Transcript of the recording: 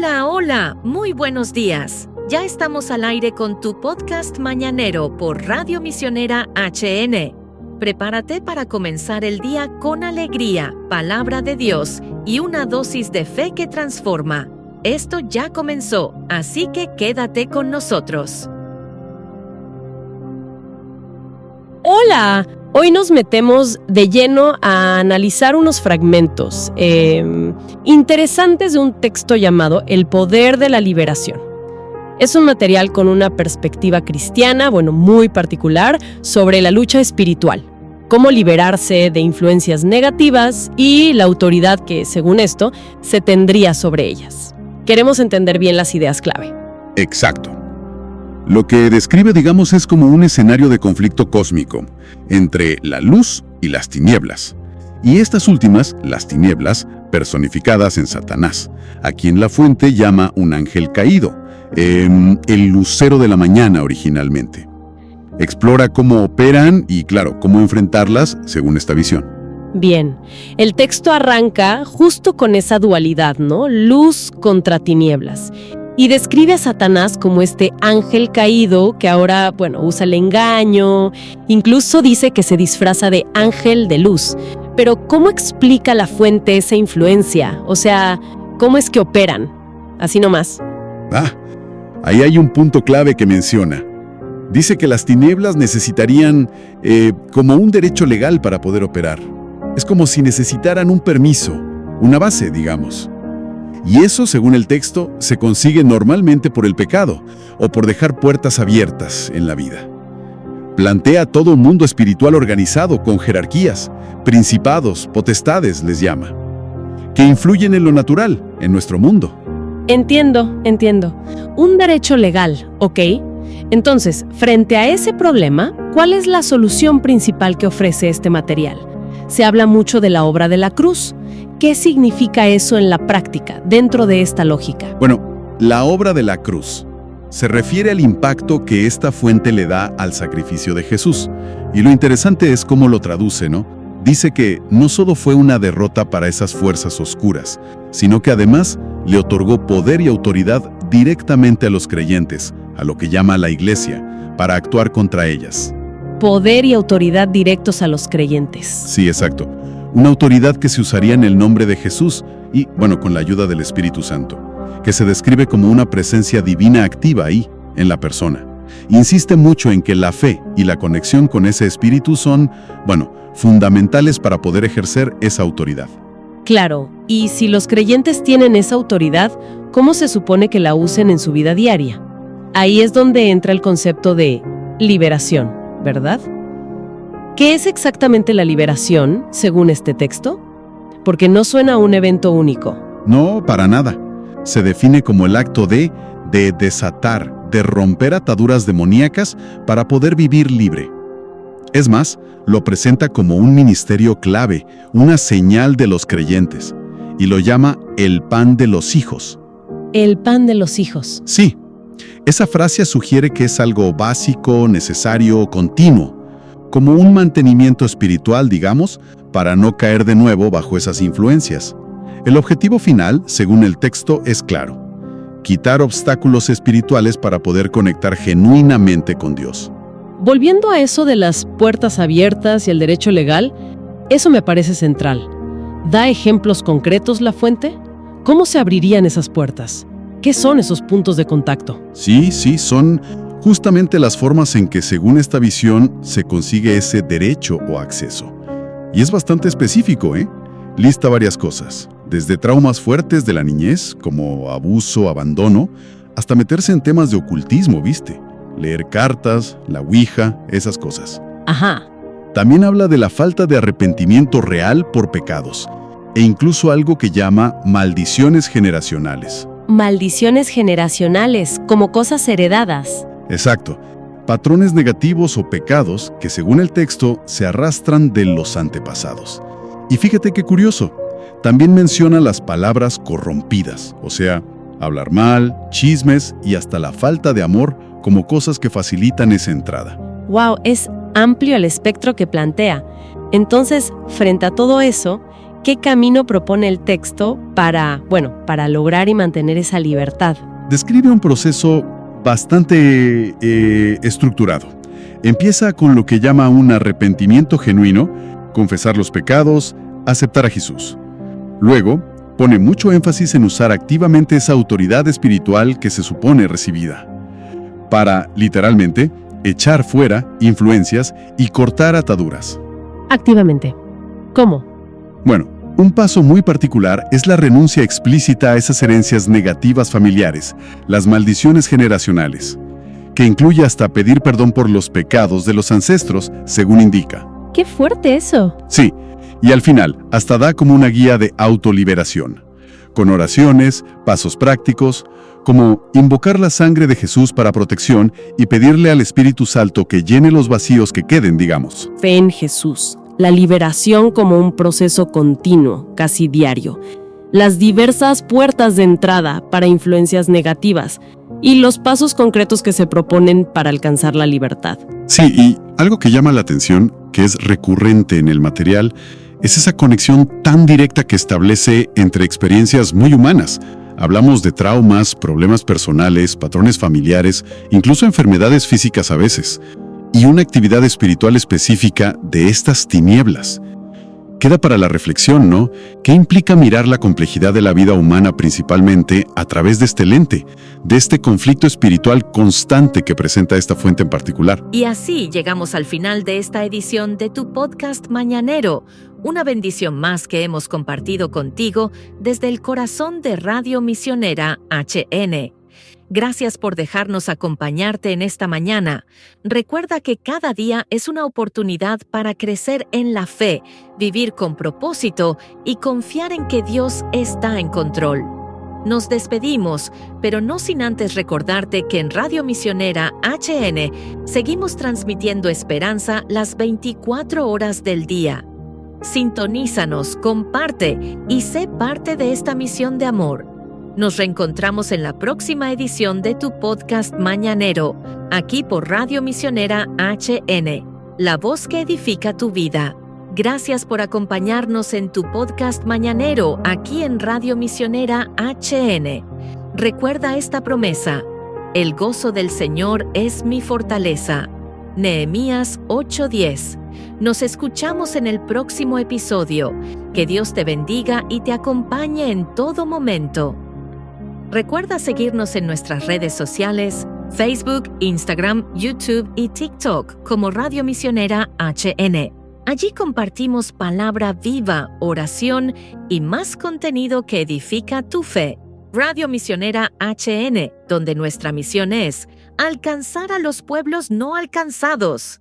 Hola, hola, muy buenos días. Ya estamos al aire con tu podcast mañanero por Radio Misionera HN. Prepárate para comenzar el día con alegría, palabra de Dios y una dosis de fe que transforma. Esto ya comenzó, así que quédate con nosotros. Hola, hoy nos metemos de lleno a analizar unos fragmentos interesantes de un texto llamado El Poder de la Liberación. Es un material con una perspectiva cristiana, muy particular, sobre la lucha espiritual, cómo liberarse de influencias negativas y la autoridad que, según esto, se tendría sobre ellas. Queremos entender bien las ideas clave. Exacto. Lo que describe, es como un escenario de conflicto cósmico entre la luz y las tinieblas. Y estas últimas, las tinieblas, personificadas en Satanás, a quien la fuente llama un ángel caído, el lucero de la mañana originalmente. Explora cómo operan y, cómo enfrentarlas según esta visión. Bien, el texto arranca justo con esa dualidad, ¿no? Luz contra tinieblas. Y describe a Satanás como este ángel caído que ahora, usa el engaño. Incluso dice que se disfraza de ángel de luz. Pero ¿cómo explica la fuente esa influencia? O sea, ¿cómo es que operan? Así nomás. Ahí hay un punto clave que menciona. Dice que las tinieblas necesitarían como un derecho legal para poder operar. Es como si necesitaran un permiso, una base, digamos. Y eso, según el texto, se consigue normalmente por el pecado o por dejar puertas abiertas en la vida. Plantea todo un mundo espiritual organizado con jerarquías, principados, potestades, les llama, que influyen en lo natural, en nuestro mundo. Entiendo. Un derecho legal, ¿ok? Entonces, frente a ese problema, ¿cuál es la solución principal que ofrece este material? Se habla mucho de la obra de la cruz. ¿Qué significa eso en la práctica, dentro de esta lógica? La obra de la cruz se refiere al impacto que esta fuente le da al sacrificio de Jesús. Y lo interesante es cómo lo traduce, ¿no? Dice que no solo fue una derrota para esas fuerzas oscuras, sino que además le otorgó poder y autoridad directamente a los creyentes, a lo que llama la Iglesia, para actuar contra ellas. Poder y autoridad directos a los creyentes. Sí, exacto. Una autoridad que se usaría en el nombre de Jesús y, con la ayuda del Espíritu Santo, que se describe como una presencia divina activa ahí, en la persona. Insiste mucho en que la fe y la conexión con ese Espíritu son, fundamentales para poder ejercer esa autoridad. Claro, y si los creyentes tienen esa autoridad, ¿cómo se supone que la usen en su vida diaria? Ahí es donde entra el concepto de liberación, ¿verdad? ¿Qué es exactamente la liberación, según este texto? Porque no suena a un evento único. No, para nada. Se define como el acto de desatar, de romper ataduras demoníacas para poder vivir libre. Es más, lo presenta como un ministerio clave, una señal de los creyentes, y lo llama el pan de los hijos. El pan de los hijos. Sí, esa frase sugiere que es algo básico, necesario, continuo, como un mantenimiento espiritual, para no caer de nuevo bajo esas influencias. El objetivo final, según el texto, es claro: quitar obstáculos espirituales para poder conectar genuinamente con Dios. Volviendo a eso de las puertas abiertas y el derecho legal, eso me parece central. ¿Da ejemplos concretos la fuente? ¿Cómo se abrirían esas puertas? ¿Qué son esos puntos de contacto? Sí, son justamente las formas en que, según esta visión, se consigue ese derecho o acceso. Y es bastante específico, Lista varias cosas, desde traumas fuertes de la niñez, como abuso, abandono, hasta meterse en temas de ocultismo, leer cartas, la ouija, esas cosas. Ajá. También habla de la falta de arrepentimiento real por pecados, e incluso algo que llama maldiciones generacionales. Maldiciones generacionales, como cosas heredadas. Exacto. Patrones negativos o pecados que, según el texto, se arrastran de los antepasados. Y fíjate qué curioso, también menciona las palabras corrompidas, o sea, hablar mal, chismes y hasta la falta de amor como cosas que facilitan esa entrada. Wow, es amplio el espectro que plantea. Entonces, frente a todo eso, ¿qué camino propone el texto para lograr y mantener esa libertad? Describe un proceso bastante estructurado. Empieza con lo que llama un arrepentimiento genuino, confesar los pecados, aceptar a Jesús. Luego, pone mucho énfasis en usar activamente esa autoridad espiritual que se supone recibida, para, literalmente, echar fuera influencias y cortar ataduras. Activamente. ¿Cómo? Bueno, un paso muy particular es la renuncia explícita a esas herencias negativas familiares, las maldiciones generacionales, que incluye hasta pedir perdón por los pecados de los ancestros, según indica. ¡Qué fuerte eso! Sí, y al final, hasta da como una guía de autoliberación, con oraciones, pasos prácticos, como invocar la sangre de Jesús para protección y pedirle al Espíritu Santo que llene los vacíos que queden, digamos. Fe en Jesús, la liberación como un proceso continuo, casi diario, las diversas puertas de entrada para influencias negativas y los pasos concretos que se proponen para alcanzar la libertad. Sí, y algo que llama la atención, que es recurrente en el material, es esa conexión tan directa que establece entre experiencias muy humanas. Hablamos de traumas, problemas personales, patrones familiares, incluso enfermedades físicas a veces, y una actividad espiritual específica de estas tinieblas. Queda para la reflexión, ¿no? ¿Qué implica mirar la complejidad de la vida humana principalmente a través de este lente, de este conflicto espiritual constante que presenta esta fuente en particular? Y así llegamos al final de esta edición de tu podcast mañanero, una bendición más que hemos compartido contigo desde el corazón de Radio Misionera HN. Gracias por dejarnos acompañarte en esta mañana. Recuerda que cada día es una oportunidad para crecer en la fe, vivir con propósito y confiar en que Dios está en control. Nos despedimos, pero no sin antes recordarte que en Radio Misionera HN seguimos transmitiendo esperanza las 24 horas del día. Sintonízanos, comparte y sé parte de esta misión de amor. Nos reencontramos en la próxima edición de tu podcast mañanero, aquí por Radio Misionera HN, la voz que edifica tu vida. Gracias por acompañarnos en tu podcast mañanero, aquí en Radio Misionera HN. Recuerda esta promesa: el gozo del Señor es mi fortaleza. Nehemías 8:10. Nos escuchamos en el próximo episodio. Que Dios te bendiga y te acompañe en todo momento. Recuerda seguirnos en nuestras redes sociales, Facebook, Instagram, YouTube y TikTok como Radio Misionera HN. Allí compartimos palabra viva, oración y más contenido que edifica tu fe. Radio Misionera HN, donde nuestra misión es alcanzar a los pueblos no alcanzados.